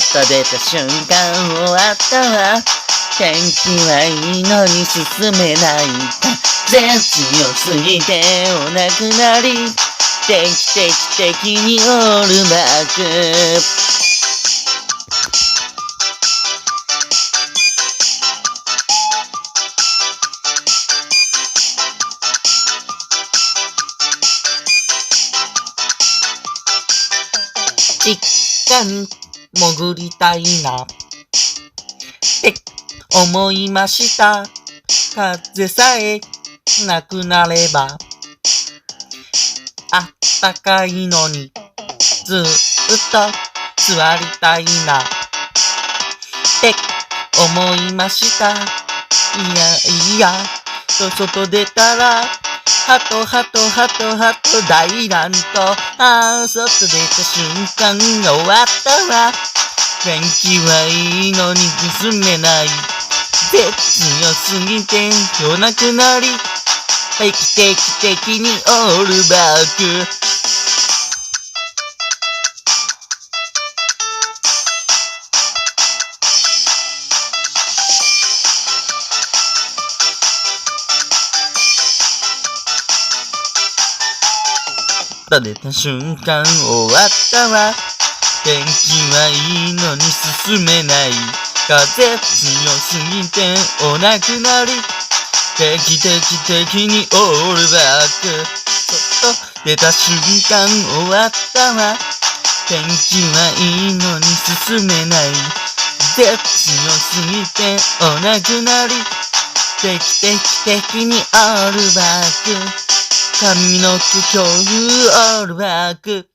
外出た瞬間終わったわ。天気はいいのに進めないか。絶妙すぎてお亡くなり。定期的にオールバック。実家に潜りたいなって思いました。風さえなくなればあったかいのにずっと座りたいなって思いました。いやいやと外出たらハト大乱闘。外出た瞬間が終わったわ。天気はいいのに進めない。絶妙すぎて夜なくなり。定期的にオールバック。出た瞬間終わったわ。天気はいいのに進めない。風強すぎてお亡くなり。定期的にオールバック。外出た瞬間終わったわ。天気はいいのに進めない。絶妙すぎてお亡くなり。定期的にオールバック。髪の毛今日オールバック。